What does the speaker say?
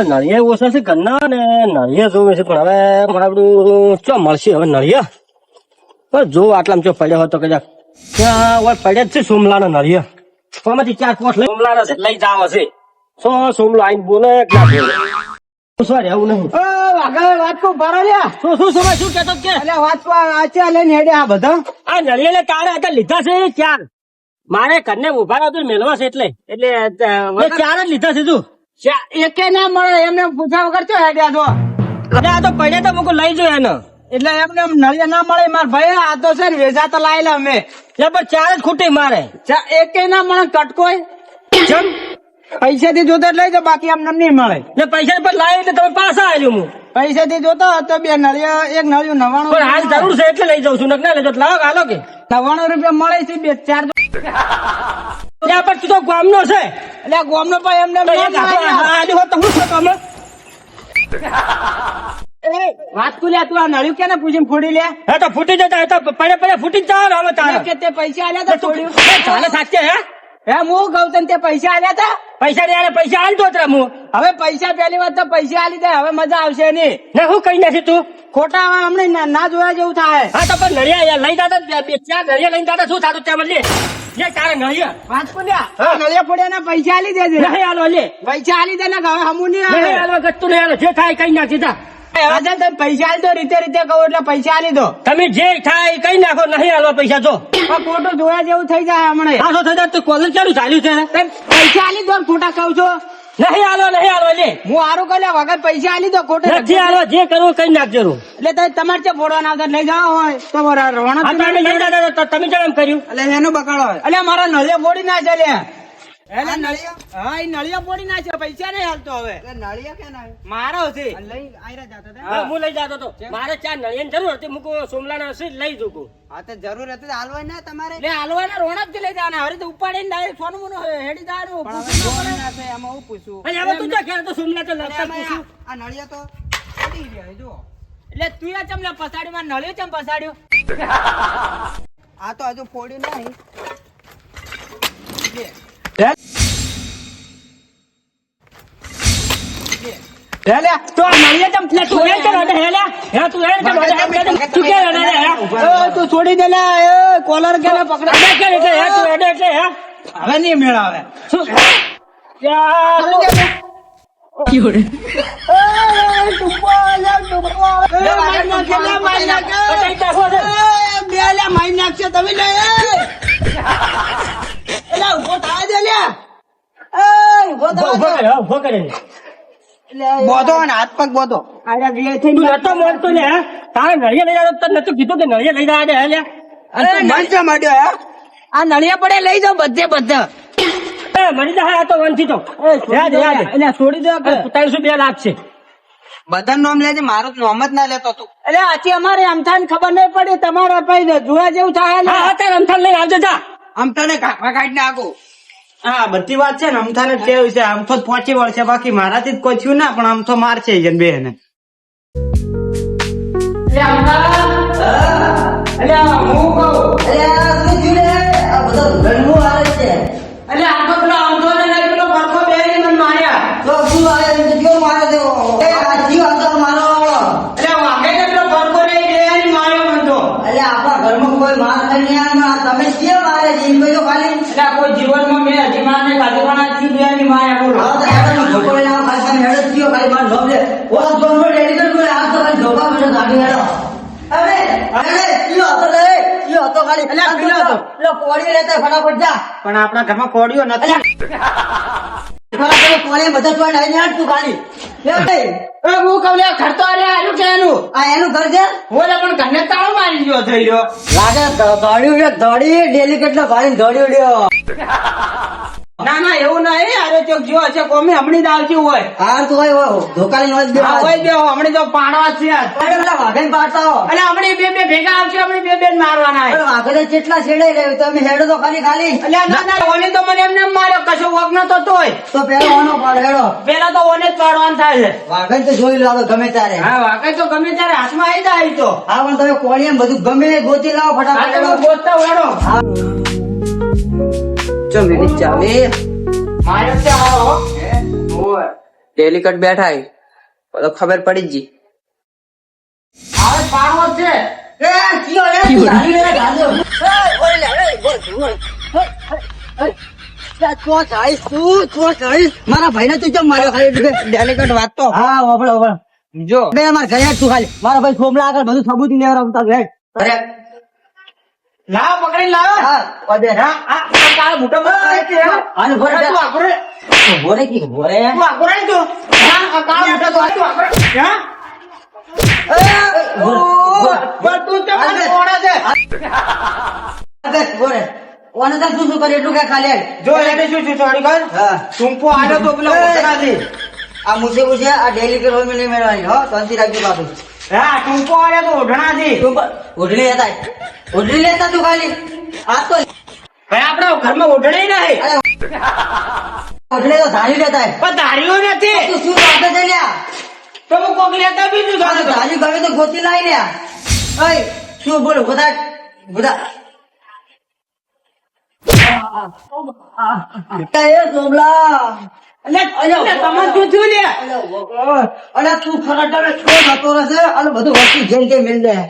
નળિયા ઓછા છે ઘરના ને નળિયા જોવે છે પણ હવે મારું ચો મળશે હવે નળિયા પણ જો આટલામાં ચો પડ્યો હતો કદાચ ત્યાં હોય પડ્યા જ છે સોમલાના નળિયા આમાંથી 4-5 લઈ સોમલાના લઈ જાવ હશે સોમલો આઈને બોલે કે ના બોલે સોરી આવું નહીં વાત કો ભરો લ્યા શું સમય શું કેતો કે એટલે વાત કો આચા લઈને હેડે આ બધા આ નળિયા તારે અત્યારે લીધા છે 4 મારે ઘરને ઉભા રહ્યો મેળવા છે એટલે 4 જ લીધા છે તું એકે ના મળે એમને પૂછ્યા વગર ચો હેડ્યા છો અરે આ તો પડ્યા તો મુકો લઈ જો એને એટલે એમને નળિયા ના મળે માર ભાઈ આ તો છે ને વેચા તો લાયેલા અમે પણ 4 જ ખૂટે મારે એકે ના મળે કટકોય ચમ પૈસા થી જોતો લઈ જાઓ બાકી એમને નહીં મળે ને પૈસા પર લાવી એટલે તમે પાછા આવ્યો હું પૈસા થી જોતો તો 2 નળિયા એક નળિયું 99 પણ હાલ જરૂર છે એટલે લઈ જાઉં છું ના લેજો લાવો હાલો કે 99 રૂપિયા મળે છે 2-4 પણ તું તો ગામનો છે એટલે ગોમનો પણ એમને તો હું છું તમે વાત કુલ્યા તું આ નળિયું કેને પૂછીને ફોડી લે હા તો ફૂટી જતા તો પડે ફૂટી જ જાવ હવે તારે કે તે પૈસા આલ્યા તા છોડ્યું ચાલે સાચે હે હું ગૌતમ તે પૈસા આલ્યા તા પૈસા ને પૈસા હાલ તો હું હવે પૈસા પહેલી વાત તો પૈસા આલી દે હવે મજા આવશે નહીં ને હું કઈ નથી તું ખોટા હમણાં ના જોયા જેવું થાય હા તો પણ નળિયા લઈ જાતા 2-4 નળિયા લઈને જાતા શું થાતું ત્યાં બદલે લે તારે નળિયા વાત કુલ્યા નળિયા પડ્યા ના પૈસા આલી દેજે નહીં હાલો લે પૈસા આલી દે ને હવે હમું નહીં નહીં હાલવા ગતું નહીં હાલો જે થાય કઈ નાખી જા પૈસા આલી દો રીતે કહું એટલે પૈસા આલી દો તમે જે થાય કઈ નાખો નહીં હાલવા પૈસા જો ખોટું જોયા જેવું થઈ જાય હમણાં પાછો થઈ જાય તું કોલેજ ચાલુ ચાલ્યું છે પૈસા આલી દો ખોટા કહું છો નહીં હાલો લે હું સારું કર્યા વગર પૈસા આલી દો ખોટું નથી હાલવા જે કરવું કઈ નાખજો એટલે તમારે ત્યાં ફોડવાના આવતા લઈ જાઓ હોય તો રોણા તમે કેમ કર્યું એટલે એનો બગાડો હોય એટલે મારા નળિયા ફોડી ના ચાલે નળિયા હા એ નળિયા ફોડી ના છે પૈસા નહીં હાલતો હવે નળિયા કે ના મારો છે હું લઈ જતો હતો મારે 4 નળિયાની જરૂર હતી મૂકો સોમલાના હશે લઈ જઉં હા તો જરૂર હતી હાલવાય ના તમારે એટલે હાલવાના રોણા જ લઈ જવાના હવે તો ઉપાડીને ડાયરેક્ટ સોનું મોનું હેડી જવાનું એમાં હું પૂછું હવે તું તો ખેર તો સોમલા તો લગતા પૂછું આ નળિયા તો પડી રહ્યા જો એટલે તું આ ચમ પસાડ્યું માં નળિયો ચમ પસાડ્યો આ તો હજુ ફોડ્યું નહીં છોડી દે કોલર કે પકડા હવે નહીં મેળાવે મારી નાખશે તમે ઉભો થાય દે ઉભો કરે બોધો અને હાથ પગ બોધો તું નતો મળતો ને તારે નળિયા લઈ જતો નતું કીધું કે નળિયા લઈ જવા માંડ્યો આ નળિયા પડે લઈ જાઓ બધે મરી જાય આ તો વંચી તો એટલે છોડી દો 302 લાખ છે બધા નામ લેજે મારું નામ જ ના લેતો તું એટલે આથી અમારે અમથાન ખબર નહીં પડી તમારા ભાઈ જોયા જેવું થાય અત્યારે અમથાન લઈને આવજો જા અમથાને કાઢીને આગો હા બધી વાત છે ને અમથાને કેવું છે આમ તો પહોંચી વળશે બાકી મારાથી જ કોઈ થયું ના પણ આમ તો માર છે બે ને કોઈ જીવનમાં મેં હજી મારને કાઢવાના થી બે ની માયા બોલો પણ આપણા ઘરમાં કોડીઓ નથી હું કહું ખર્ચો આનું કે એનું ઘર છે બોલે પણ ઘરને તાળો મારી ગયો થઈ ગયો લાગે દોડ્યું દોડી ડેલી કેટલો ભાઈ દોડ્યું ના ના એવું નહીં અરે ચોક જો હશે કોમે હમણી જ આવતી હોય હા તો હોય ધોકાની નોંધ બે હોય બે હમણી તો પાડવા છે વાઘન પાડતા એટલે હમણી બે ભેગા આવશે હમણી બે મારવાના વાઘને કેટલા છેડે રહ્યું તમે હેડો તો ખાલી એટલે ના ના ઓને તો મને એમને માર્યો કશો વગ નતો તોય તો પેલો ઓનો પાડ હેડો પેલા તો ઓને જ પાડવાનું થાય છે વાઘન તો જોઈ લાવો ગમે ત્યારે હા વાઘન તો ગમે ત્યારે હાથમાં આવી જાય તો હા પણ તમે કોળી એમ બધું ગમે ગોતી લાવો ફટાફટ ગોતતા હેડો મિનિટ ચાલે મારે ત્યાં આવો ડેલિકેટ બેઠા હે. તો ખબર પડી જ જી. આવે પાડવો છે એ કયો રે તું ગાડી લે ગાડી. મારા ભાઈ ને તું કેમ માર્યો ખાલી ડેલિકેટ વાત તો હા વાપરો વાપરો જો બે મારા ઘરે હેડ તું ખાલી મારા ભાઈ સોમલા આગળ બધું સબૂત લેવડાવતા હેડ અરે લાવ પકડી લાવ હા ઓદે હા આ તારા મોટો મોટો છે આને ભરે તું આકરે ભરે કી ભરે તું આકરે તું હા આ કાળો મોટો તો તું આકરે હા પણ તું તો મને કોણે છે ભરે ઓને તો શું કરે એટલું કે ખાલી હેડ જો એને શું શું છોડી કર હા ટૂંપો આલ્યો તો પેલો ઉતરાથી આ મુસે મુસે આ ડેલિકેટ હોય મને મેળવાની હો શાંતિ રાખજો પાછું હા ટૂંપો આલ્યો તો ઓઢણાથી તું ઓઢણી લેતા તું ખાલી આ તો ભાઈ આપણા ઘરમાં ઓઢણી નહીં અરે ઓઢણી તો ધારી લેતા હે. પણ ધાર્યું નથી તું શું વાગે છે લ્યા તો હું કોક લેતા બીજું આ તો સાથે ધારી ગમે તો ગોતી લાવી લ્યા ઓય શું બોલો બધા બધા એ સોમલા એટલે તમે શું થયું લે અરે તું ખરા ટાણે શું જતો રહેશે અને બધું વસ્તુ જેમ કે મિલ જાય